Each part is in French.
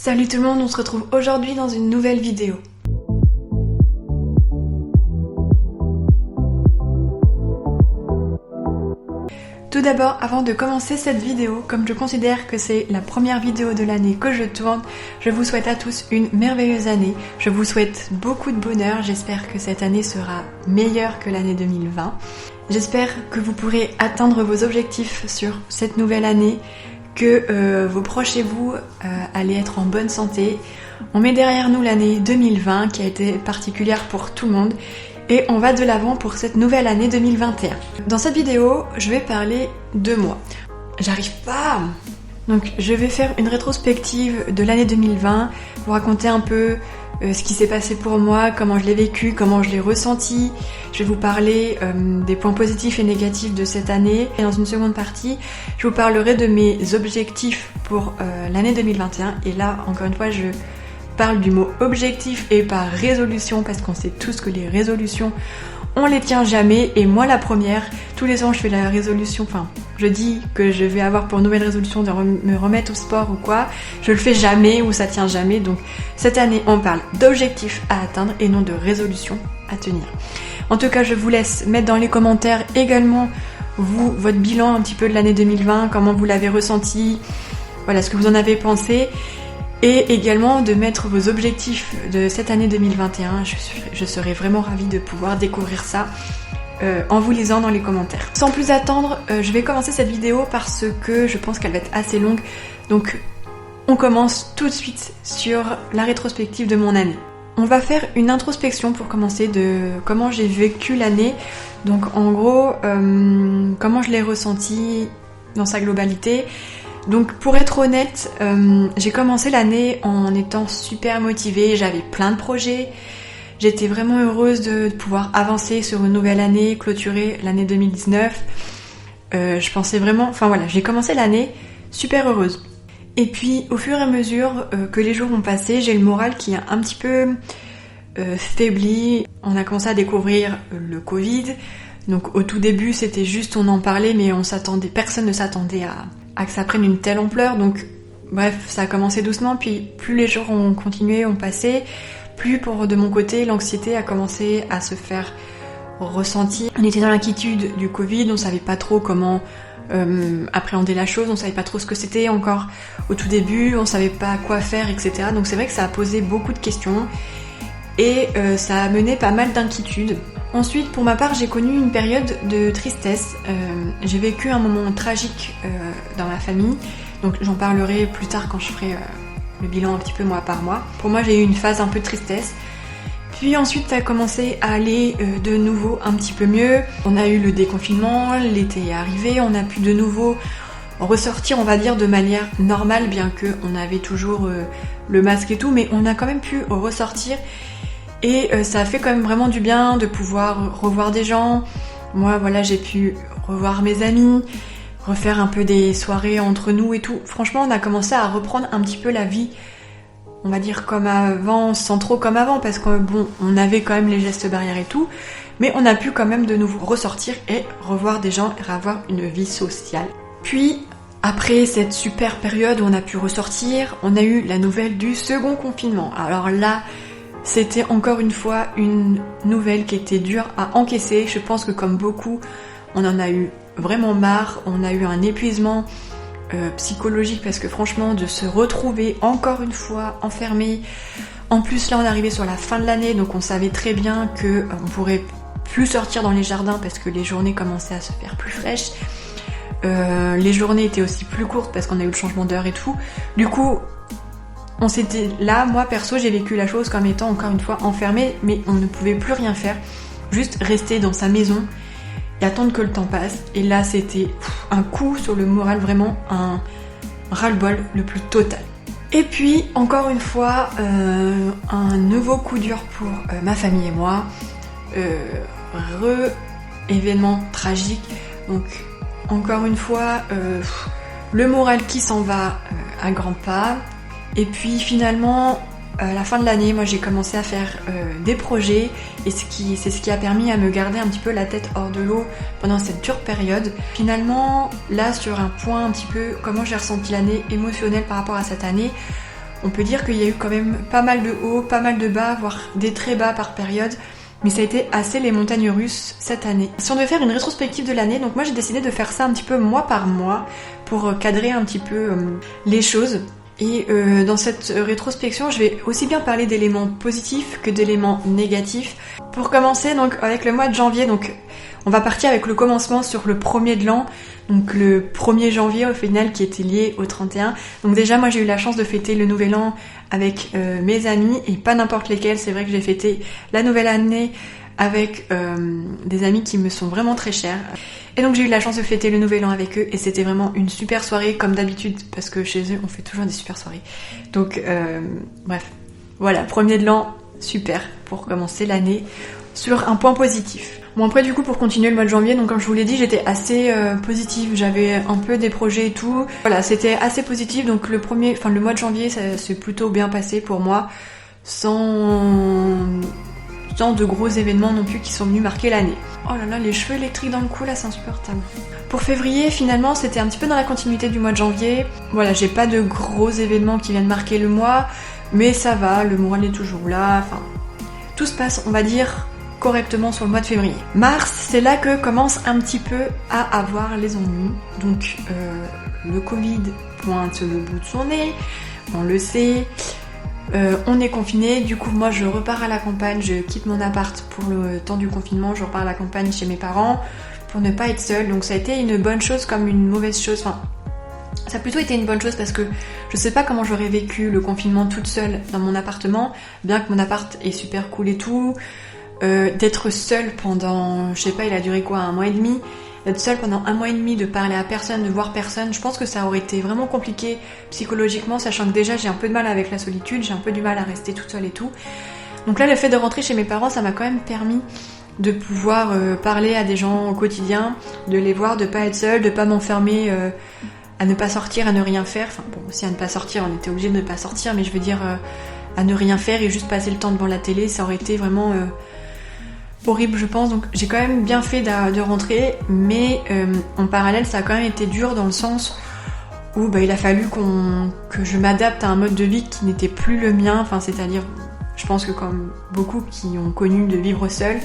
Salut tout le monde, on se retrouve aujourd'hui dans une nouvelle vidéo. Tout d'abord, avant de commencer cette vidéo, comme je considère que c'est la première vidéo de l'année que je tourne, je vous souhaite à tous une merveilleuse année. Je vous souhaite beaucoup de bonheur, j'espère que cette année sera meilleure que l'année 2020. J'espère que vous pourrez atteindre vos objectifs sur cette nouvelle année, que vos proches et vous allez être en bonne santé. On met derrière nous l'année 2020 qui a été particulière pour tout le monde. Et on va de l'avant pour cette nouvelle année 2021. Dans cette vidéo, je vais parler de moi. J'arrive pas. Donc je vais faire une rétrospective de l'année 2020, vous raconter un peu ce qui s'est passé pour moi, comment je l'ai vécu, comment je l'ai ressenti. Je vais vous parler des points positifs et négatifs de cette année. Et dans une seconde partie, je vous parlerai de mes objectifs pour l'année 2021. Et là, encore une fois, je parle du mot objectif et pas résolution parce qu'on sait tous que les résolutions on les tient jamais, et moi la première, tous les ans je fais la résolution, enfin je dis que je vais avoir pour nouvelle résolution de me remettre au sport ou quoi, je le fais jamais ou ça tient jamais. Donc cette année on parle d'objectifs à atteindre et non de résolutions à tenir. En tout cas je vous laisse mettre dans les commentaires également vous, votre bilan un petit peu de l'année 2020, comment vous l'avez ressenti, voilà ce que vous en avez pensé. Et également de mettre vos objectifs de cette année 2021. Je serais vraiment ravie de pouvoir découvrir ça en vous lisant dans les commentaires. Sans plus attendre, je vais commencer cette vidéo parce que je pense qu'elle va être assez longue. Donc on commence tout de suite sur la rétrospective de mon année. On va faire une introspection pour commencer de comment j'ai vécu l'année. Donc en gros, comment je l'ai ressenti dans sa globalité. Donc pour être honnête, j'ai commencé l'année en étant super motivée, j'avais plein de projets, j'étais vraiment heureuse de pouvoir avancer sur une nouvelle année, clôturer l'année 2019. Je pensais vraiment, enfin voilà, j'ai commencé l'année super heureuse. Et puis au fur et à mesure que les jours ont passé, j'ai le moral qui a un petit peu faibli. On a commencé à découvrir le Covid. Donc au tout début c'était juste on en parlait mais personne ne s'attendait à que ça prenne une telle ampleur. Donc bref, ça a commencé doucement, puis plus les jours ont continué, ont passé, plus de mon côté l'anxiété a commencé à se faire ressentir. On était dans l'inquiétude du Covid, on savait pas trop comment appréhender la chose, on savait pas trop ce que c'était encore au tout début, on savait pas quoi faire, etc. Donc c'est vrai que ça a posé beaucoup de questions et ça a mené pas mal d'inquiétudes. Ensuite, pour ma part, j'ai connu une période de tristesse. J'ai vécu un moment tragique dans ma famille, donc j'en parlerai plus tard quand je ferai le bilan un petit peu mois par mois. Pour moi, j'ai eu une phase un peu de tristesse. Puis ensuite, ça a commencé à aller de nouveau un petit peu mieux. On a eu le déconfinement, l'été est arrivé, on a pu de nouveau ressortir, on va dire, de manière normale, bien qu'on avait toujours le masque et tout, mais on a quand même pu ressortir. Et ça a fait quand même vraiment du bien de pouvoir revoir des gens. Moi, voilà, j'ai pu revoir mes amis, refaire un peu des soirées entre nous et tout. Franchement, on a commencé à reprendre un petit peu la vie, on va dire comme avant, sans trop comme avant, parce que bon, on avait quand même les gestes barrières et tout, mais on a pu quand même de nouveau ressortir et revoir des gens et avoir une vie sociale. Puis, après cette super période où on a pu ressortir, on a eu la nouvelle du second confinement. Alors là, c'était encore une fois une nouvelle qui était dure à encaisser. Je pense que comme beaucoup, on en a eu vraiment marre. On a eu un épuisement psychologique parce que franchement, de se retrouver encore une fois enfermé. En plus là, on arrivait sur la fin de l'année, donc on savait très bien que on pourrait plus sortir dans les jardins parce que les journées commençaient à se faire plus fraîches. Les journées étaient aussi plus courtes parce qu'on a eu le changement d'heure et tout. Du coup, on s'était là, moi perso j'ai vécu la chose comme étant encore une fois enfermée, mais on ne pouvait plus rien faire, juste rester dans sa maison et attendre que le temps passe. Et là c'était un coup sur le moral, vraiment un ras-le-bol le plus total. Et puis encore une fois un nouveau coup dur pour ma famille et moi, événement tragique, donc encore une fois le moral qui s'en va à grands pas. Et puis finalement, à la fin de l'année, moi j'ai commencé à faire des projets et c'est ce qui a permis à me garder un petit peu la tête hors de l'eau pendant cette dure période. Finalement, là sur un point un petit peu comment j'ai ressenti l'année émotionnelle par rapport à cette année, On peut dire qu'il y a eu quand même pas mal de hauts, pas mal de bas, voire des très bas par période. Mais ça a été assez les montagnes russes cette année. Si on devait faire une rétrospective de l'année, donc moi j'ai décidé de faire ça un petit peu mois par mois pour cadrer un petit peu les choses. Et dans cette rétrospection, je vais aussi bien parler d'éléments positifs que d'éléments négatifs. Pour commencer, donc avec le mois de janvier, donc on va partir avec le commencement sur le 1er de l'an, donc le 1er janvier au final qui était lié au 31. Donc déjà moi j'ai eu la chance de fêter le nouvel an avec mes amis et pas n'importe lesquels. C'est vrai que j'ai fêté la nouvelle année avec des amis qui me sont vraiment très chers. Et donc j'ai eu la chance de fêter le nouvel an avec eux et c'était vraiment une super soirée comme d'habitude parce que chez eux on fait toujours des super soirées. Donc bref, voilà, 1er de l'an, super pour commencer l'année sur un point positif. Bon après du coup pour continuer le mois de janvier, donc comme je vous l'ai dit j'étais assez positive, j'avais un peu des projets et tout. Voilà, c'était assez positif donc le mois de janvier ça s'est plutôt bien passé pour moi sans de gros événements non plus qui sont venus marquer l'année. Oh là là, les cheveux électriques dans le cou là, c'est insupportable. Pour février, finalement, c'était un petit peu dans la continuité du mois de janvier. Voilà, j'ai pas de gros événements qui viennent marquer le mois, mais ça va, le moral est toujours là, enfin... Tout se passe, on va dire, correctement sur le mois de février. Mars, c'est là que commence un petit peu à avoir les ennuis. Donc, le Covid pointe le bout de son nez, on le sait... on est confiné, du coup moi je repars à la campagne, je quitte mon appart pour le temps du confinement, je repars à la campagne chez mes parents pour ne pas être seule, donc ça a été une bonne chose comme une mauvaise chose, enfin ça a plutôt été une bonne chose parce que je sais pas comment j'aurais vécu le confinement toute seule dans mon appartement, bien que mon appart est super cool et tout, d'être seule pendant, je sais pas, il a duré quoi, 1 mois et demi, d'être seule pendant 1 mois et demi, de parler à personne, de voir personne, je pense que ça aurait été vraiment compliqué psychologiquement, sachant que déjà j'ai un peu de mal avec la solitude, j'ai un peu du mal à rester toute seule et tout. Donc là le fait de rentrer chez mes parents, ça m'a quand même permis de pouvoir parler à des gens au quotidien, de les voir, de pas être seule, de pas m'enfermer, à ne pas sortir, à ne rien faire, enfin bon aussi à ne pas sortir, on était obligé de ne pas sortir, mais je veux dire à ne rien faire et juste passer le temps devant la télé, ça aurait été vraiment... horrible je pense, donc j'ai quand même bien fait de rentrer, mais en parallèle ça a quand même été dur dans le sens où il a fallu que je m'adapte à un mode de vie qui n'était plus le mien, enfin c'est-à-dire je pense que comme beaucoup qui ont connu de vivre seul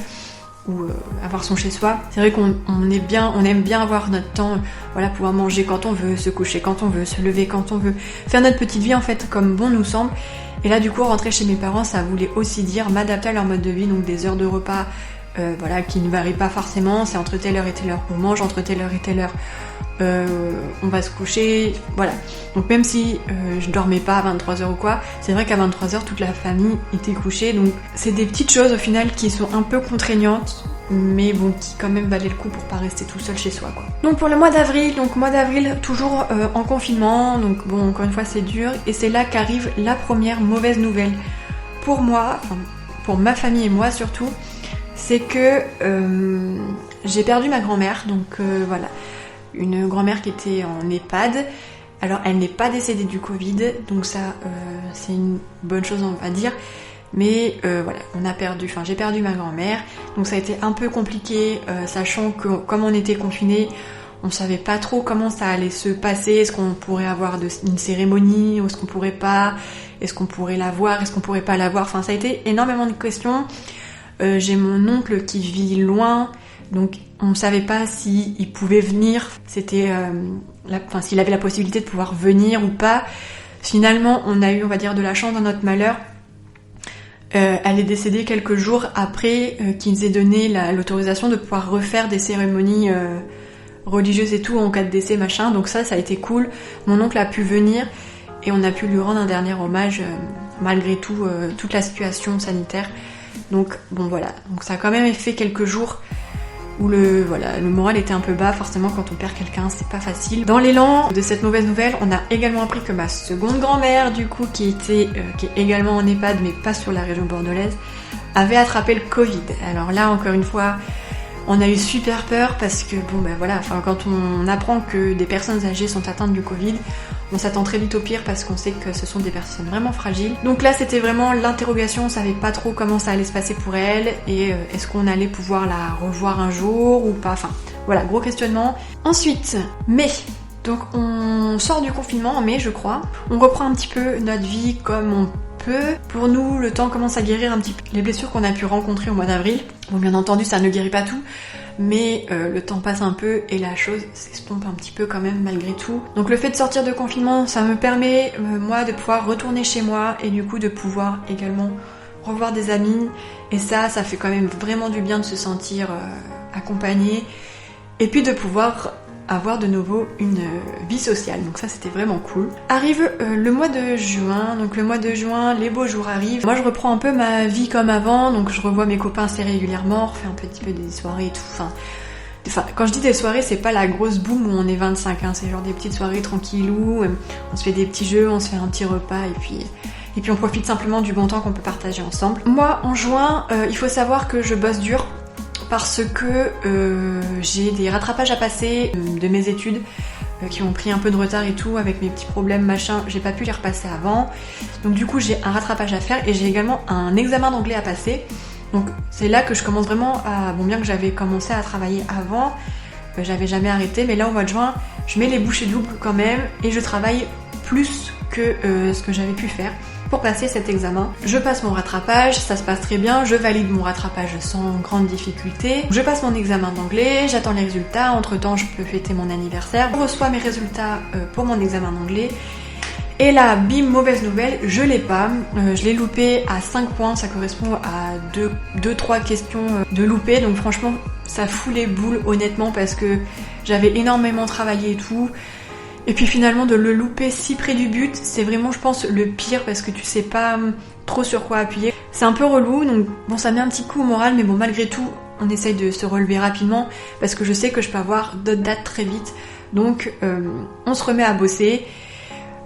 ou avoir son chez soi, c'est vrai qu'on aime bien avoir notre temps, voilà, pouvoir manger quand on veut, se coucher quand on veut, se lever quand on veut, faire notre petite vie en fait comme bon nous semble. Et là du coup rentrer chez mes parents ça voulait aussi dire m'adapter à leur mode de vie, donc des heures de repas voilà, qui ne varient pas forcément, c'est entre telle heure et telle heure qu'on mange, entre telle heure et telle heure on va se coucher, voilà. Donc même si je dormais pas à 23h ou quoi, c'est vrai qu'à 23h toute la famille était couchée, donc c'est des petites choses au final qui sont un peu contraignantes, mais bon, qui quand même valaient le coup pour pas rester tout seul chez soi quoi. Donc pour le mois d'avril, toujours en confinement, donc bon encore une fois c'est dur, et c'est là qu'arrive la première mauvaise nouvelle pour moi, enfin, pour ma famille et moi surtout, c'est que j'ai perdu ma grand-mère, donc voilà, une grand-mère qui était en EHPAD. Alors elle n'est pas décédée du Covid, donc ça c'est une bonne chose on va dire, mais voilà, j'ai perdu ma grand-mère, donc ça a été un peu compliqué, sachant que comme on était confinés, on savait pas trop comment ça allait se passer, est-ce qu'on pourrait avoir une cérémonie, ou est-ce qu'on pourrait pas, est-ce qu'on pourrait la voir, est-ce qu'on pourrait pas la voir, enfin ça a été énormément de questions. J'ai mon oncle qui vit loin, donc on ne savait pas s'il pouvait venir, c'était s'il avait la possibilité de pouvoir venir ou pas. Finalement, on a eu, on va dire, de la chance dans notre malheur. Elle est décédée quelques jours après qu'ils aient donné l'autorisation de pouvoir refaire des cérémonies religieuses et tout en cas de décès, machin. Donc ça a été cool. Mon oncle a pu venir et on a pu lui rendre un dernier hommage malgré tout, toute la situation sanitaire. Donc bon voilà, donc ça a quand même fait quelques jours où le moral était un peu bas, forcément quand on perd quelqu'un c'est pas facile. Dans l'élan de cette mauvaise nouvelle, on a également appris que ma seconde grand-mère du coup qui est également en EHPAD mais pas sur la région bordelaise, avait attrapé le Covid. Alors là encore une fois, on a eu super peur parce que quand on apprend que des personnes âgées sont atteintes du Covid, on s'attend très vite au pire parce qu'on sait que ce sont des personnes vraiment fragiles. Donc là c'était vraiment l'interrogation, on savait pas trop comment ça allait se passer pour elle et est-ce qu'on allait pouvoir la revoir un jour ou pas, enfin voilà, gros questionnement. Ensuite, mai Donc on sort du confinement en mai je crois. On reprend un petit peu notre vie comme on peut. Pour nous, le temps commence à guérir un petit peu les blessures qu'on a pu rencontrer au mois d'avril. Bon, bien entendu, ça ne guérit pas tout, mais le temps passe un peu et la chose s'estompe un petit peu quand même malgré tout. Donc le fait de sortir de confinement, ça me permet, moi, de pouvoir retourner chez moi et du coup de pouvoir également revoir des amis. Et ça fait quand même vraiment du bien de se sentir accompagné et puis de pouvoir avoir de nouveau une vie sociale, donc ça c'était vraiment cool. Arrive le mois de juin, donc le mois de juin, les beaux jours arrivent. Moi je reprends un peu ma vie comme avant, donc je revois mes copains assez régulièrement, on refait un petit peu des soirées et tout, enfin quand je dis des soirées, c'est pas la grosse boum où on est 25, hein, c'est genre des petites soirées tranquillou, on se fait des petits jeux, on se fait un petit repas et puis on profite simplement du bon temps qu'on peut partager ensemble. Moi en juin, il faut savoir que je bosse dur, parce que j'ai des rattrapages à passer de mes études qui ont pris un peu de retard et tout, avec mes petits problèmes machin, j'ai pas pu les repasser avant. Donc du coup j'ai un rattrapage à faire et j'ai également un examen d'anglais à passer. Donc c'est là que je commence vraiment à... Bon, bien que j'avais commencé à travailler avant, j'avais jamais arrêté, mais là au mois de juin, je mets les bouchées doubles quand même et je travaille plus que ce que j'avais pu faire pour passer cet examen. Je passe mon rattrapage, ça se passe très bien, je valide mon rattrapage sans grande difficulté. Je passe mon examen d'anglais, j'attends les résultats, entre temps je peux fêter mon anniversaire. Je reçois mes résultats pour mon examen d'anglais. Et là, bim, mauvaise nouvelle, je l'ai pas. Je l'ai loupé à 5 points, ça correspond à 2-3 questions de loupé. Donc franchement, ça fout les boules honnêtement parce que j'avais énormément travaillé et tout. Et puis finalement de le louper si près du but, c'est vraiment je pense le pire parce que tu sais pas trop sur quoi appuyer. C'est un peu relou, donc bon ça met un petit coup au moral, mais bon malgré tout on essaye de se relever rapidement parce que je sais que je peux avoir d'autres dates très vite. Donc on se remet à bosser.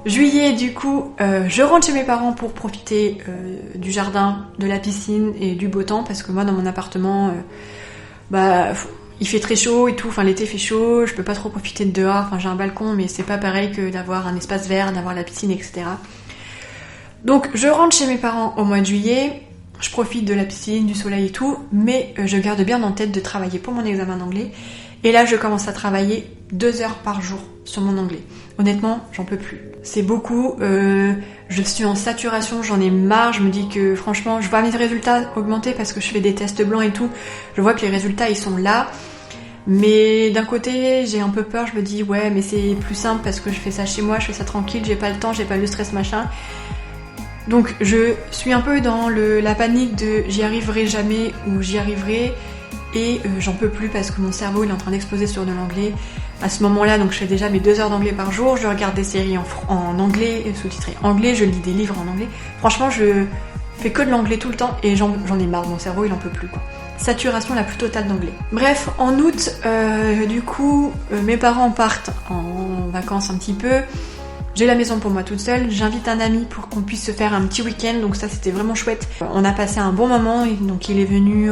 Juillet du coup je rentre chez mes parents pour profiter du jardin, de la piscine et du beau temps parce que moi dans mon appartement il fait très chaud et tout, enfin l'été fait chaud, je peux pas trop profiter de dehors, enfin j'ai un balcon mais c'est pas pareil que d'avoir un espace vert, d'avoir la piscine, etc. Donc je rentre chez mes parents au mois de juillet, je profite de la piscine, du soleil et tout, mais je garde bien en tête de travailler pour mon examen d'anglais. Et là je commence à travailler 2 heures par jour sur mon anglais. Honnêtement, j'en peux plus. C'est beaucoup, je suis en saturation, j'en ai marre, je me dis que franchement, je vois mes résultats augmenter parce que je fais des tests blancs et tout, je vois que les résultats ils sont là. Mais d'un côté, j'ai un peu peur, je me dis ouais, mais c'est plus simple parce que je fais ça chez moi, je fais ça tranquille, j'ai pas le temps, j'ai pas le stress machin. Donc je suis un peu dans la panique de j'y arriverai jamais ou j'y arriverai et j'en peux plus parce que mon cerveau il est en train d'exploser sur de l'anglais. À ce moment-là, donc je fais déjà mes 2 heures d'anglais par jour, je regarde des séries en anglais, sous-titrées anglais, je lis des livres en anglais. Franchement, je fais que de l'anglais tout le temps et j'en ai marre, mon cerveau il en peut plus quoi. Saturation la plus totale d'anglais. Bref, en août, du coup, mes parents partent en vacances un petit peu. J'ai la maison pour moi toute seule, j'invite un ami pour qu'on puisse se faire un petit week-end, donc ça c'était vraiment chouette. On a passé un bon moment, donc il est venu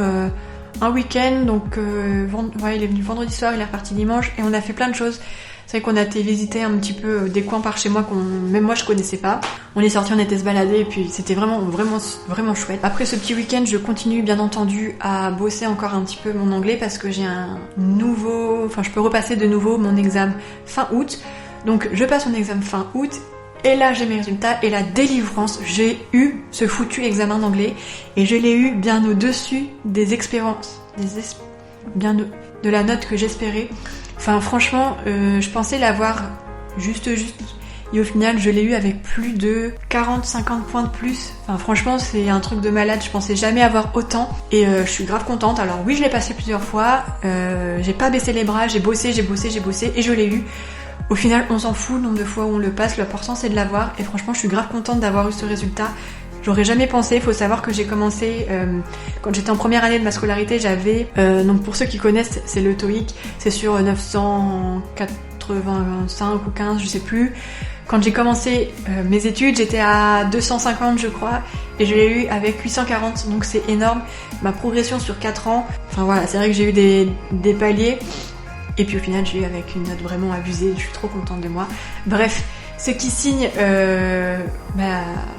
un week-end, donc il est venu vendredi soir, il est reparti dimanche, et on a fait plein de choses. C'est vrai qu'on a été visiter un petit peu des coins par chez moi même moi je connaissais pas. On est sortis, on était se balader et puis c'était vraiment chouette. Après ce petit week-end, je continue bien entendu à bosser encore un petit peu mon anglais parce que j'ai je peux repasser de nouveau mon examen fin août. Donc je passe mon examen fin août et là j'ai mes résultats et la délivrance, j'ai eu ce foutu examen d'anglais et je l'ai eu bien au-dessus des espérances, bien de la note que j'espérais. Enfin franchement, je pensais l'avoir juste. Et au final, je l'ai eu avec plus de 40-50 points de plus. Enfin franchement, c'est un truc de malade. Je pensais jamais avoir autant. Et je suis grave contente. Alors oui, je l'ai passé plusieurs fois. J'ai pas baissé les bras. J'ai bossé. Et je l'ai eu. Au final, on s'en fout le nombre de fois où on le passe. L'important, c'est de l'avoir. Et franchement, je suis grave contente d'avoir eu ce résultat. J'aurais jamais pensé, il faut savoir que j'ai commencé quand j'étais en première année de ma scolarité, j'avais donc pour ceux qui connaissent, c'est le TOEIC, c'est sur 985 ou 15, je sais plus. Quand j'ai commencé mes études, j'étais à 250 je crois et je l'ai eu avec 840, donc c'est énorme. Ma progression sur 4 ans, enfin voilà, c'est vrai que j'ai eu des paliers et puis au final j'ai eu avec une note vraiment abusée, je suis trop contente de moi. Bref, ce qui signe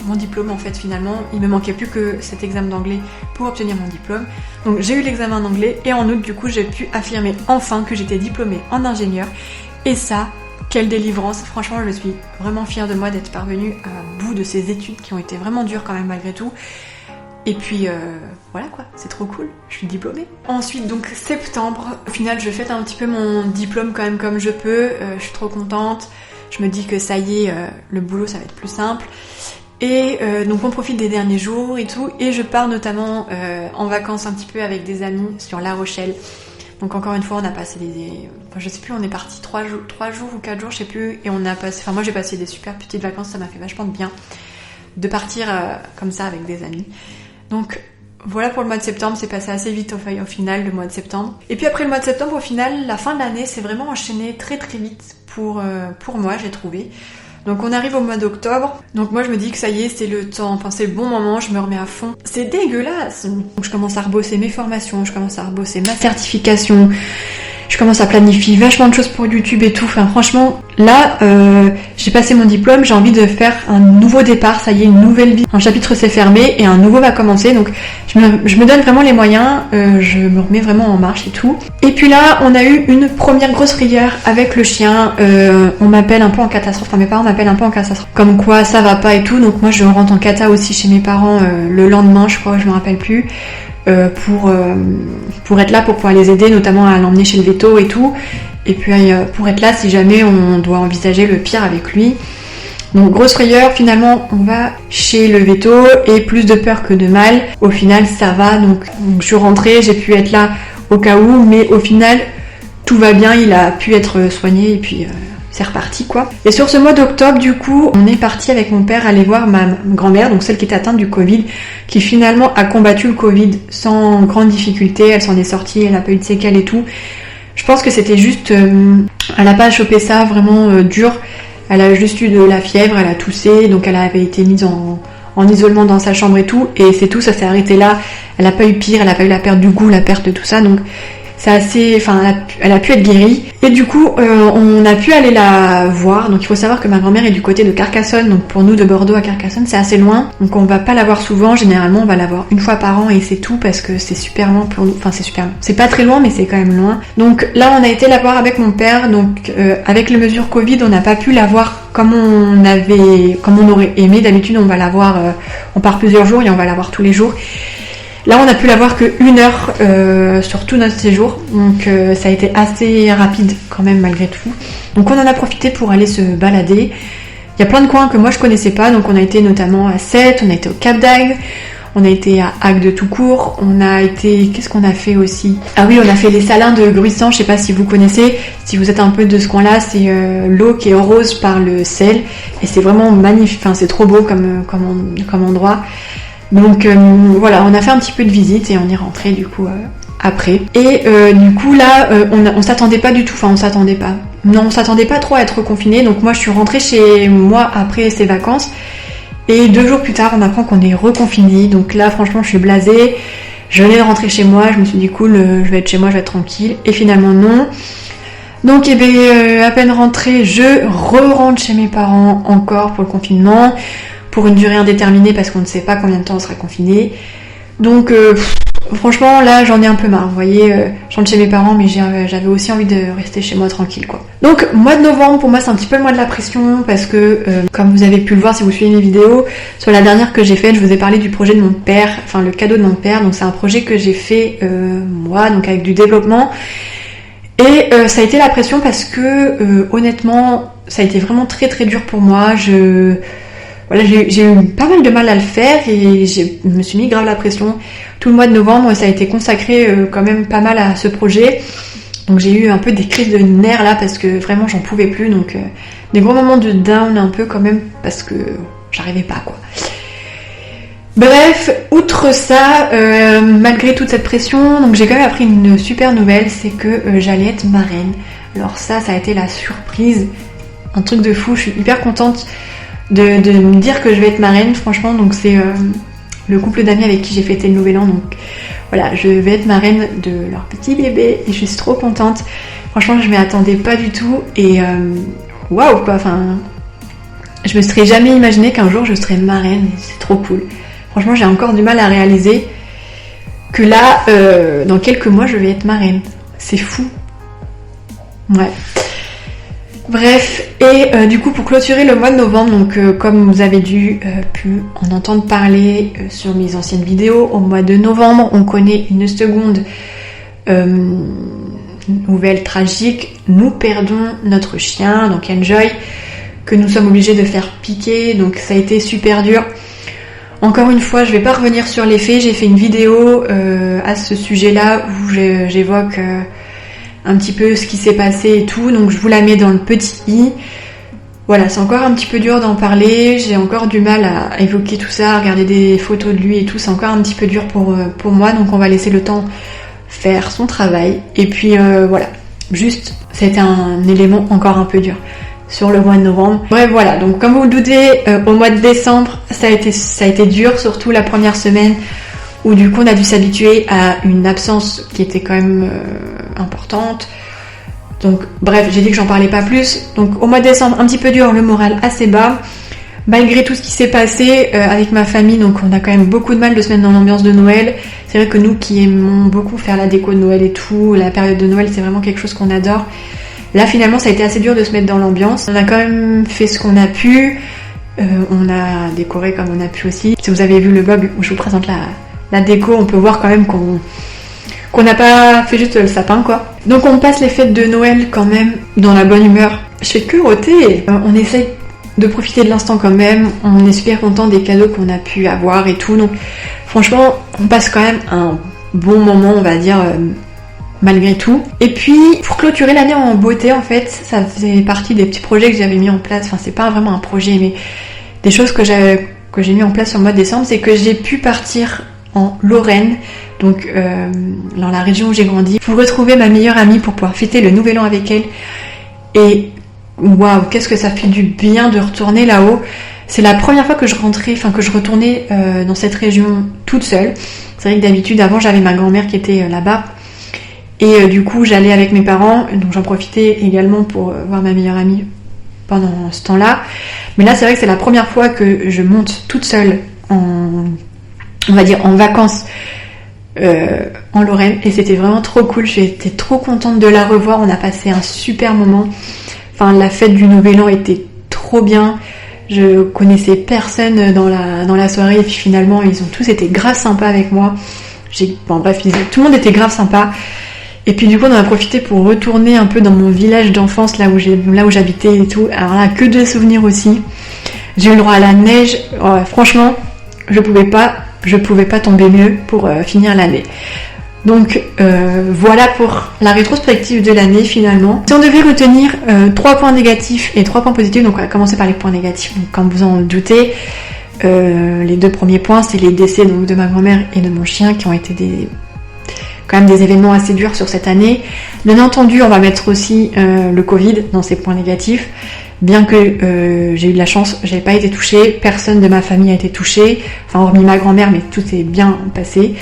mon diplôme en fait finalement, il me manquait plus que cet examen d'anglais pour obtenir mon diplôme. Donc j'ai eu l'examen d'anglais et en août du coup j'ai pu affirmer enfin que j'étais diplômée en ingénieur et ça, Quelle délivrance, franchement je suis vraiment fière de moi d'être parvenue à bout de ces études qui ont été vraiment dures quand même malgré tout. Et puis voilà quoi, c'est trop cool, je suis diplômée. Ensuite donc septembre, au final je fête un petit peu mon diplôme quand même comme je peux, je suis trop contente, je me dis que ça y est, le boulot ça va être plus simple. Et donc on profite des derniers jours et tout, et je pars notamment en vacances un petit peu avec des amis sur La Rochelle. Donc encore une fois on a passé enfin, je sais plus, on est parti 3 jours ou 4 jours, je sais plus, et on a passé, enfin moi j'ai passé des super petites vacances, ça m'a fait vachement de bien de partir comme ça avec des amis. Donc voilà pour le mois de septembre, c'est passé assez vite au final le mois de septembre. Et puis après le mois de septembre, au final, la fin de l'année s'est vraiment enchaînée très très vite pour moi, j'ai trouvé. Donc on arrive au mois d'octobre, donc moi je me dis que ça y est, c'est le temps, enfin c'est le bon moment, je me remets à fond. C'est dégueulasse. Donc je commence à rebosser mes formations, je commence à rebosser ma certification, je commence à planifier vachement de choses pour YouTube et tout. Enfin franchement, là, j'ai passé mon diplôme, j'ai envie de faire un nouveau départ, ça y est, une nouvelle vie. Un chapitre s'est fermé et un nouveau va commencer, donc je me donne vraiment les moyens, je me remets vraiment en marche et tout. Et puis là, on a eu une première grosse frayeur avec le chien, on m'appelle un peu en catastrophe, enfin mes parents m'appellent un peu en catastrophe, comme quoi ça va pas et tout, donc moi je rentre en cata aussi chez mes parents le lendemain, je crois, je me rappelle plus. Pour être là, pour pouvoir les aider, notamment à l'emmener chez le véto et tout, et puis pour être là si jamais on doit envisager le pire avec lui. Donc grosse frayeur, finalement on va chez le véto et plus de peur que de mal. Au final ça va, donc je suis rentrée, j'ai pu être là au cas où, mais au final tout va bien, il a pu être soigné et puis c'est reparti quoi. Et sur ce mois d'octobre du coup, on est parti avec mon père aller voir ma grand-mère, donc celle qui était atteinte du Covid, qui finalement a combattu le Covid sans grande difficulté, elle s'en est sortie, elle a pas eu de séquelles et tout. Je pense que c'était juste, elle a pas chopé ça vraiment dur, elle a juste eu de la fièvre, elle a toussé, donc elle avait été mise en isolement dans sa chambre et tout, et c'est tout, ça s'est arrêté là, elle a pas eu pire, elle a pas eu la perte du goût, la perte de tout ça, donc c'est assez, enfin, elle a pu être guérie. Et du coup, on a pu aller la voir. Donc il faut savoir que ma grand-mère est du côté de Carcassonne. Donc pour nous, de Bordeaux à Carcassonne, c'est assez loin. Donc on va pas la voir souvent. Généralement, on va la voir une fois par an et c'est tout parce que c'est super loin pour nous. Enfin, c'est super loin. C'est pas très loin, mais c'est quand même loin. Donc là, on a été la voir avec mon père. Donc avec les mesures Covid, on n'a pas pu la voir comme on aurait aimé. D'habitude, on va la voir, on part plusieurs jours et on va la voir tous les jours. Là, on a pu la voir que 1 heure sur tout notre séjour, donc ça a été assez rapide quand même malgré tout. Donc on en a profité pour aller se balader. Il y a plein de coins que moi je connaissais pas, donc on a été notamment à Sète, on a été au Cap d'Agde, on a été à Agde de tout court, on a été... Qu'est-ce qu'on a fait aussi ? Ah oui, on a fait les salins de Gruissant, je sais pas si vous connaissez, si vous êtes un peu de ce coin-là, c'est l'eau qui est rose par le sel, et c'est vraiment magnifique, enfin c'est trop beau comme endroit. Donc voilà, on a fait un petit peu de visite et on est rentré du coup après. Et du coup là, on s'attendait pas du tout, enfin on s'attendait pas trop à être confiné. Donc moi je suis rentrée chez moi après ces vacances et 2 jours plus tard on apprend qu'on est reconfiné. Donc là franchement je suis blasée, je venais de rentrer chez moi, je me suis dit cool, je vais être chez moi, je vais être tranquille. Et finalement non. Donc à peine rentrée, je rentre chez mes parents encore pour le confinement, pour une durée indéterminée parce qu'on ne sait pas combien de temps on sera confiné. Donc franchement là j'en ai un peu marre, vous voyez, je rentre chez mes parents mais j'avais aussi envie de rester chez moi tranquille quoi. Donc mois de novembre pour moi c'est un petit peu le mois de la pression parce que comme vous avez pu le voir si vous suivez mes vidéos, sur la dernière que j'ai faite je vous ai parlé du projet de mon père, enfin le cadeau de mon père, donc c'est un projet que j'ai fait moi, donc avec du développement. Et ça a été la pression parce que honnêtement ça a été vraiment très très dur pour moi. Voilà, j'ai eu pas mal de mal à le faire et je me suis mis grave la pression. Tout le mois de novembre, ça a été consacré quand même pas mal à ce projet. Donc j'ai eu un peu des crises de nerfs là parce que vraiment j'en pouvais plus. Donc des gros moments de down un peu quand même parce que j'arrivais pas quoi. Bref, outre ça, malgré toute cette pression, donc j'ai quand même appris une super nouvelle, c'est que j'allais être marraine. Alors ça a été la surprise, un truc de fou, je suis hyper contente de me dire que je vais être marraine, franchement, donc c'est le couple d'amis avec qui j'ai fêté le nouvel an, donc voilà, je vais être marraine de leur petit bébé et je suis trop contente. Franchement, je m'y attendais pas du tout et waouh quoi, enfin, je me serais jamais imaginé qu'un jour je serais marraine, c'est trop cool. Franchement, j'ai encore du mal à réaliser que là, dans quelques mois, je vais être marraine. C'est fou. Ouais. Bref, et du coup pour clôturer le mois de novembre, donc comme vous avez dû pu en entendre parler sur mes anciennes vidéos, au mois de novembre on connaît une seconde nouvelle tragique, nous perdons notre chien, donc Enjoy, que nous sommes obligés de faire piquer, donc ça a été super dur. Encore une fois, je vais pas revenir sur les faits, j'ai fait une vidéo à ce sujet-là où j'évoque un petit peu ce qui s'est passé et tout, donc je vous la mets dans le petit i. Voilà, c'est encore un petit peu dur d'en parler, j'ai encore du mal à évoquer tout ça, à regarder des photos de lui et tout, c'est encore un petit peu dur pour moi, donc on va laisser le temps faire son travail. Et puis voilà, juste, c'était un élément encore un peu dur sur le mois de novembre. Bref, voilà, donc comme vous le doutez, au mois de décembre, ça a été dur, surtout la première semaine, où du coup on a dû s'habituer à une absence qui était quand même importante. Donc bref, j'ai dit que j'en parlais pas plus. Donc au mois de décembre, un petit peu dur, le moral assez bas. Malgré tout ce qui s'est passé avec ma famille, donc on a quand même beaucoup de mal de se mettre dans l'ambiance de Noël. C'est vrai que nous qui aimons beaucoup faire la déco de Noël et tout, la période de Noël, c'est vraiment quelque chose qu'on adore. Là finalement ça a été assez dur de se mettre dans l'ambiance. On a quand même fait ce qu'on a pu, on a décoré comme on a pu aussi. Si vous avez vu le blog où je vous présente la déco, on peut voir quand même qu'on n'a pas fait juste le sapin quoi. Donc on passe les fêtes de Noël quand même dans la bonne humeur. Je fais que roter, on essaye de profiter de l'instant quand même, on est super content des cadeaux qu'on a pu avoir et tout, donc franchement on passe quand même un bon moment on va dire malgré tout. Et puis pour clôturer l'année en beauté en fait, ça faisait partie des petits projets que j'avais mis en place, enfin c'est pas vraiment un projet mais des choses que j'ai mis en place sur le mois de décembre, c'est que j'ai pu partir en Lorraine, donc dans la région où j'ai grandi, pour retrouver ma meilleure amie pour pouvoir fêter le nouvel an avec elle. Et waouh, qu'est-ce que ça fait du bien de retourner là-haut. C'est la première fois que je retournais dans cette région toute seule. C'est vrai que d'habitude avant j'avais ma grand-mère qui était là-bas et du coup j'allais avec mes parents, donc j'en profitais également pour voir ma meilleure amie pendant ce temps-là. Mais là c'est vrai que c'est la première fois que je monte toute seule on va dire en vacances en Lorraine et c'était vraiment trop cool. J'étais trop contente de la revoir, on a passé un super moment. Enfin, la fête du Nouvel An était trop bien. Je connaissais personne dans la soirée et puis finalement ils ont tous été grave sympas avec moi. Tout le monde était grave sympa. Et puis du coup on en a profité pour retourner un peu dans mon village d'enfance là où j'habitais et tout. Alors là que de souvenirs aussi. J'ai eu le droit à la neige. Franchement, je pouvais pas tomber mieux pour finir l'année. Donc voilà pour la rétrospective de l'année finalement. Si on devait retenir 3 points négatifs et 3 points positifs, donc on va commencer par les points négatifs. Donc comme vous en doutez, les 2 premiers points c'est les décès donc, de ma grand-mère et de mon chien qui ont été quand même des événements assez durs sur cette année. Bien entendu on va mettre aussi le Covid dans ces points négatifs. Bien que j'ai eu de la chance, j'avais pas été touchée, personne de ma famille a été touché, enfin hormis ma grand-mère mais tout s'est bien passé.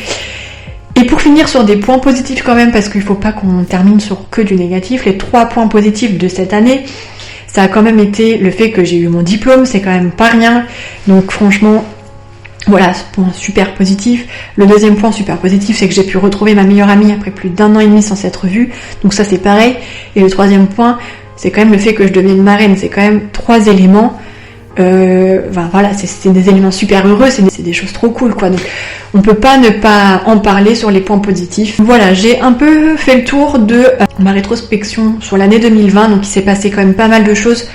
Et pour finir sur des points positifs quand même, parce qu'il faut pas qu'on termine sur que du négatif, les 3 points positifs de cette année, ça a quand même été le fait que j'ai eu mon diplôme, c'est quand même pas rien. Donc franchement, voilà, ce point super positif. Le deuxième point super positif, c'est que j'ai pu retrouver ma meilleure amie après plus d'1 an et demi sans s'être vue. Donc ça c'est pareil. Et le troisième point, c'est quand même le fait que je devienne marraine. C'est quand même 3 éléments. Voilà, c'est des éléments super heureux, c'est des choses trop cool quoi. Donc on peut pas ne pas en parler sur les points positifs. Voilà, j'ai un peu fait le tour de ma rétrospection sur l'année 2020, donc il s'est passé quand même pas mal de choses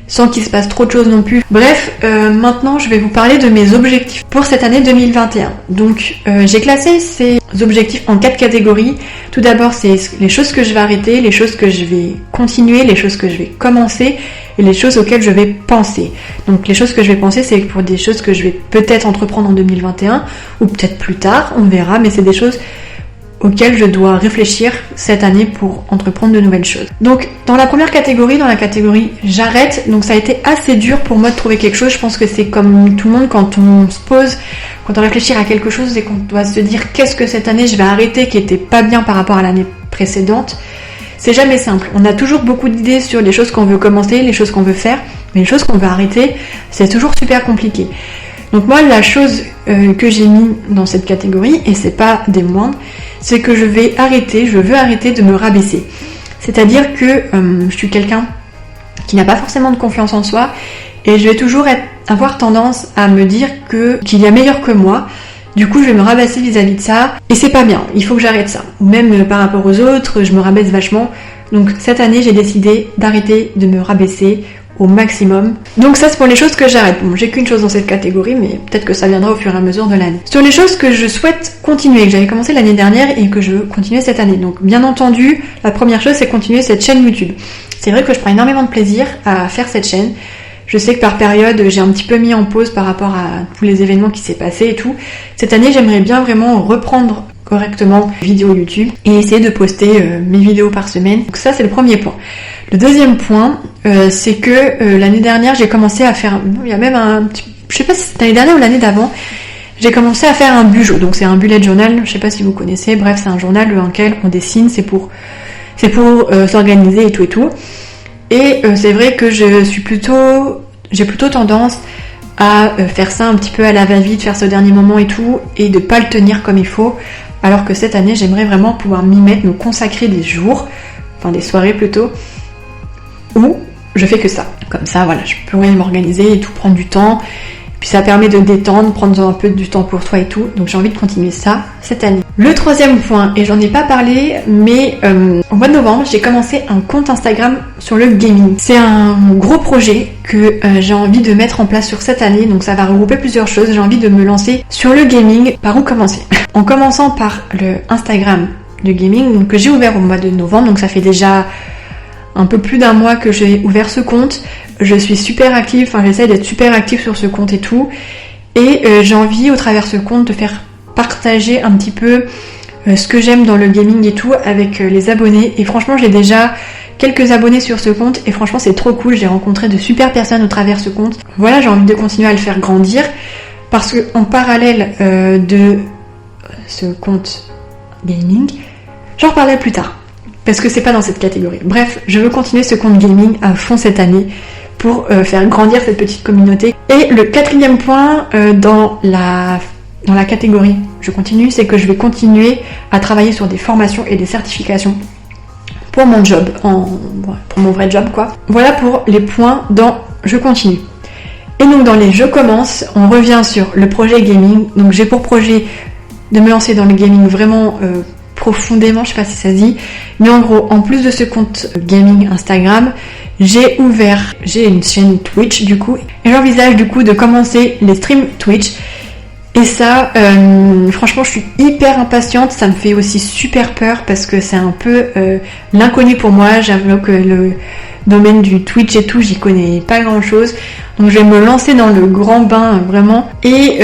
sans qu'il se passe trop de choses non plus. Bref, maintenant je vais vous parler de mes objectifs pour cette année 2021. Donc j'ai classé ces objectifs en 4 catégories. Tout d'abord c'est les choses que je vais arrêter, les choses que je vais continuer, les choses que je vais commencer et les choses auxquelles je vais penser. Donc les choses que je vais penser, c'est pour des choses que je vais peut-être entreprendre en 2021 ou peut-être plus tard, on verra, mais c'est des choses auxquelles je dois réfléchir cette année pour entreprendre de nouvelles choses. Donc dans la première catégorie, dans la catégorie j'arrête, donc ça a été assez dur pour moi de trouver quelque chose. Je pense que c'est comme tout le monde quand on se pose, quand on réfléchit à quelque chose et qu'on doit se dire qu'est-ce que cette année je vais arrêter qui était pas bien par rapport à l'année précédente. C'est jamais simple. On a toujours beaucoup d'idées sur les choses qu'on veut commencer, les choses qu'on veut faire, mais les choses qu'on veut arrêter, c'est toujours super compliqué. Donc moi, la chose que j'ai mis dans cette catégorie, et c'est pas des moindres, c'est que je veux arrêter de me rabaisser. C'est-à-dire que je suis quelqu'un qui n'a pas forcément de confiance en soi, et je vais toujours avoir tendance à me dire qu'il y a meilleur que moi. Du coup, je vais me rabaisser vis-à-vis de ça, et c'est pas bien, il faut que j'arrête ça. Ou même par rapport aux autres, je me rabaisse vachement. Donc cette année, j'ai décidé d'arrêter de me rabaisser au maximum. Donc ça, c'est pour les choses que j'arrête. Bon, j'ai qu'une chose dans cette catégorie, mais peut-être que ça viendra au fur et à mesure de l'année. Sur les choses que je souhaite continuer, que j'avais commencé l'année dernière et que je veux continuer cette année. Donc bien entendu, la première chose, c'est continuer cette chaîne YouTube. C'est vrai que je prends énormément de plaisir à faire cette chaîne. Je sais que par période, j'ai un petit peu mis en pause par rapport à tous les événements qui s'est passé et tout. Cette année, j'aimerais bien vraiment reprendre correctement les vidéos YouTube et essayer de poster mes vidéos par semaine. Donc ça, c'est le premier point. Le deuxième point, c'est que l'année dernière, j'ai commencé à faire... Il y a même un petit... Je sais pas si c'est l'année dernière ou l'année d'avant, j'ai commencé à faire un bujo. Donc c'est un bullet journal, je sais pas si vous connaissez. Bref, c'est un journal dans lequel on dessine, c'est pour s'organiser et tout et tout. Et c'est vrai que j'ai plutôt tendance à faire ça un petit peu à la va-vite, faire ce dernier moment et tout, et de pas le tenir comme il faut. Alors que cette année, j'aimerais vraiment pouvoir m'y mettre, me consacrer des jours, enfin des soirées plutôt, où je fais que ça. Comme ça, voilà, je pourrais m'organiser et tout, prendre du temps. Puis ça permet de détendre, prendre un peu du temps pour toi et tout. Donc j'ai envie de continuer ça cette année. Le troisième point, et j'en ai pas parlé, mais au mois de novembre, j'ai commencé un compte Instagram sur le gaming. C'est un gros projet que j'ai envie de mettre en place sur cette année. Donc ça va regrouper plusieurs choses. J'ai envie de me lancer sur le gaming. Par où commencer? En commençant par le Instagram de gaming, donc, que j'ai ouvert au mois de novembre. Donc ça fait déjà un peu plus d'un mois que j'ai ouvert ce compte. Je suis super active, enfin j'essaie d'être super active sur ce compte et tout. Et j'ai envie au travers de ce compte de faire partager un petit peu ce que j'aime dans le gaming et tout avec les abonnés. Et franchement, j'ai déjà quelques abonnés sur ce compte et franchement c'est trop cool. J'ai rencontré de super personnes au travers de ce compte. Voilà, j'ai envie de continuer à le faire grandir parce que en parallèle de ce compte gaming, j'en reparlerai plus tard. Parce que c'est pas dans cette catégorie. Bref, je veux continuer ce compte gaming à fond cette année pour faire grandir cette petite communauté. Et le quatrième point dans la catégorie je continue, c'est que je vais continuer à travailler sur des formations et des certifications pour mon job, pour mon vrai job quoi. Voilà pour les points dans je continue. Et donc dans les je commence, on revient sur le projet gaming. Donc j'ai pour projet de me lancer dans le gaming vraiment profondément, je sais pas si ça se dit, mais en gros, en plus de ce compte gaming Instagram, j'ai une chaîne Twitch du coup, et j'envisage du coup de commencer les streams Twitch. Et ça, franchement, je suis hyper impatiente. Ça me fait aussi super peur parce que c'est un peu l'inconnu pour moi. J'avoue que le domaine du Twitch et tout, j'y connais pas grand-chose. Donc je vais me lancer dans le grand bain vraiment. Et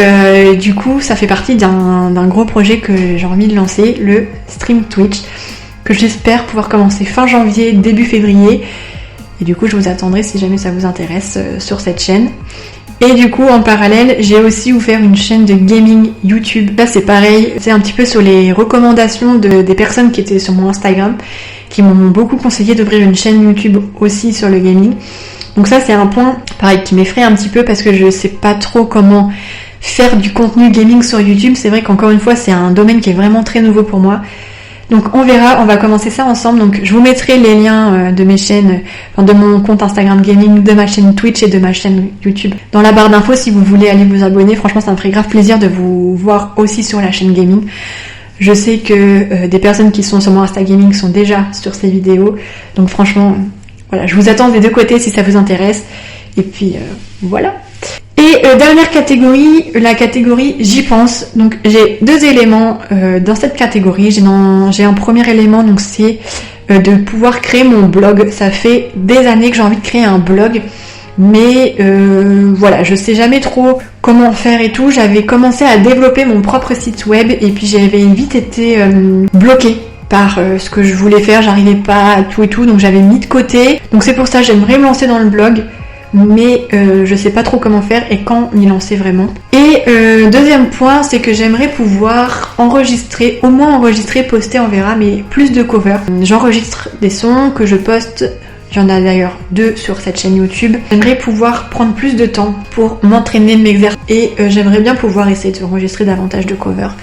du coup, ça fait partie d'un gros projet que j'ai envie de lancer, le stream Twitch, que j'espère pouvoir commencer fin janvier, début février. Et du coup, je vous attendrai si jamais ça vous intéresse sur cette chaîne. Et du coup, en parallèle, j'ai aussi ouvert une chaîne de gaming YouTube. Là, c'est pareil, c'est un petit peu sur les recommandations des personnes qui étaient sur mon Instagram, qui m'ont beaucoup conseillé d'ouvrir une chaîne YouTube aussi sur le gaming. Donc ça, c'est un point, pareil, qui m'effraie un petit peu parce que je sais pas trop comment faire du contenu gaming sur YouTube. C'est vrai qu'encore une fois, c'est un domaine qui est vraiment très nouveau pour moi. Donc on verra, on va commencer ça ensemble. Donc je vous mettrai les liens de mes chaînes, de mon compte Instagram gaming, de ma chaîne Twitch et de ma chaîne YouTube dans la barre d'infos si vous voulez aller vous abonner. Franchement, ça me ferait grave plaisir de vous voir aussi sur la chaîne gaming. Je sais que des personnes qui sont sur mon Insta gaming sont déjà sur ces vidéos. Donc franchement, voilà, je vous attends des deux côtés si ça vous intéresse. Et puis voilà. Et dernière catégorie, la catégorie j'y pense. Donc j'ai deux éléments dans cette catégorie. J'ai un premier élément, donc c'est de pouvoir créer mon blog. Ça fait des années que j'ai envie de créer un blog, mais voilà, je sais jamais trop comment faire et tout. J'avais commencé à développer mon propre site web et puis j'avais vite été bloquée par ce que je voulais faire. J'arrivais pas à tout et tout, donc j'avais mis de côté. Donc c'est pour ça que j'aimerais me lancer dans le blog. Mais je sais pas trop comment faire et quand m'y lancer vraiment. Et deuxième point, c'est que j'aimerais pouvoir enregistrer, poster, on verra, mais plus de covers. J'enregistre des sons que je poste, il y en a d'ailleurs 2 sur cette chaîne YouTube. J'aimerais pouvoir prendre plus de temps pour m'entraîner, m'exercer et j'aimerais bien pouvoir essayer d'enregistrer davantage de covers.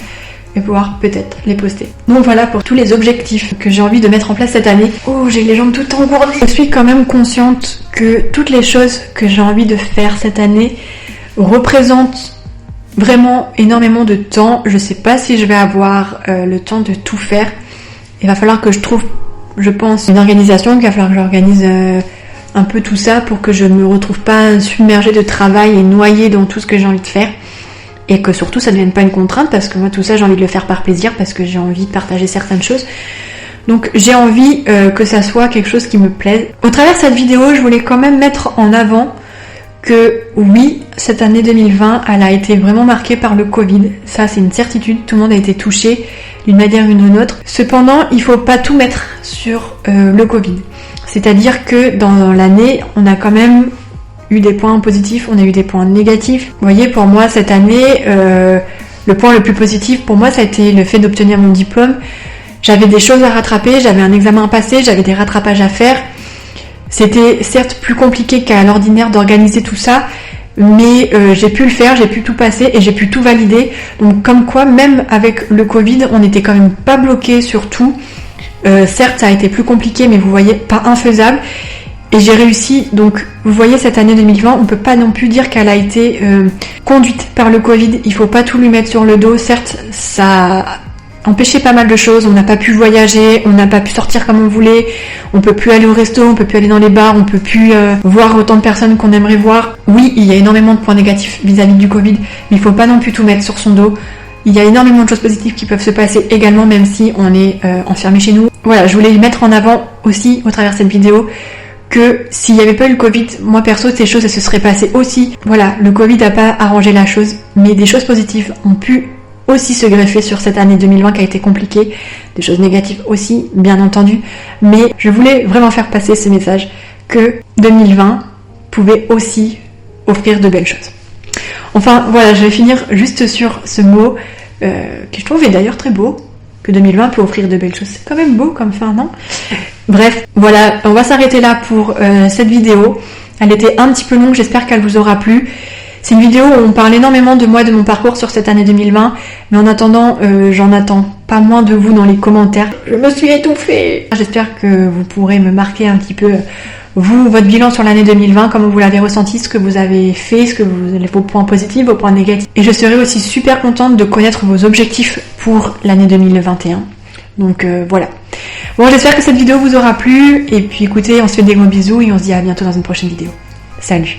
et pouvoir peut-être les poster. Donc voilà pour tous les objectifs que j'ai envie de mettre en place cette année. Oh, j'ai les jambes toutes engourdies. Je suis quand même consciente que toutes les choses que j'ai envie de faire cette année représentent vraiment énormément de temps. Je sais pas si je vais avoir le temps de tout faire. Il va falloir que je trouve, je pense, une organisation, qu'il va falloir que j'organise un peu tout ça pour que je me retrouve pas submergée de travail et noyée dans tout ce que j'ai envie de faire. Et que surtout ça ne devienne pas une contrainte, parce que moi tout ça j'ai envie de le faire par plaisir, parce que j'ai envie de partager certaines choses. Donc j'ai envie que ça soit quelque chose qui me plaise. Au travers de cette vidéo, je voulais quand même mettre en avant que oui, cette année 2020, elle a été vraiment marquée par le Covid. Ça c'est une certitude, tout le monde a été touché d'une manière ou d'une autre. Cependant, il faut pas tout mettre sur le Covid. C'est-à-dire que dans l'année, on a quand même eu des points positifs, on a eu des points négatifs. Vous voyez, pour moi, cette année, le point le plus positif pour moi, ça a été le fait d'obtenir mon diplôme. J'avais des choses à rattraper, j'avais un examen à passer, j'avais des rattrapages à faire. C'était certes plus compliqué qu'à l'ordinaire d'organiser tout ça, mais j'ai pu le faire, j'ai pu tout passer et j'ai pu tout valider. Donc comme quoi, même avec le Covid, on n'était quand même pas bloqué sur tout. Certes, ça a été plus compliqué, mais vous voyez, pas infaisable. Et j'ai réussi, donc vous voyez cette année 2020, on peut pas non plus dire qu'elle a été conduite par le Covid, il faut pas tout lui mettre sur le dos. Certes, ça a empêché pas mal de choses, on n'a pas pu voyager, on n'a pas pu sortir comme on voulait, on peut plus aller au resto, on peut plus aller dans les bars, on peut plus voir autant de personnes qu'on aimerait voir. Oui, il y a énormément de points négatifs vis-à-vis du Covid, mais il faut pas non plus tout mettre sur son dos. Il y a énormément de choses positives qui peuvent se passer également, même si on est enfermé chez nous. Voilà, je voulais mettre en avant aussi, au travers de cette vidéo, que s'il n'y avait pas eu le Covid, moi perso, ces choses elles se seraient passées aussi. Voilà, le Covid n'a pas arrangé la chose, mais des choses positives ont pu aussi se greffer sur cette année 2020 qui a été compliquée, des choses négatives aussi, bien entendu, mais je voulais vraiment faire passer ce message que 2020 pouvait aussi offrir de belles choses. Enfin voilà, je vais finir juste sur ce mot qui je trouve est d'ailleurs très beau, que 2020 peut offrir de belles choses. C'est quand même beau comme fin, non ? Bref, voilà, on va s'arrêter là pour cette vidéo. Elle était un petit peu longue, j'espère qu'elle vous aura plu. C'est une vidéo où on parle énormément de moi, de mon parcours sur cette année 2020, mais en attendant, j'en attends pas moins de vous dans les commentaires. Je me suis étouffée. J'espère que vous pourrez me marquer un petit peu, vous, votre bilan sur l'année 2020, comment vous l'avez ressenti, ce que vous avez fait, vos points positifs, vos points négatifs. Et je serai aussi super contente de connaître vos objectifs pour l'année 2021. Donc voilà. Bon, j'espère que cette vidéo vous aura plu. Et puis écoutez, on se fait des gros bisous et on se dit à bientôt dans une prochaine vidéo. Salut!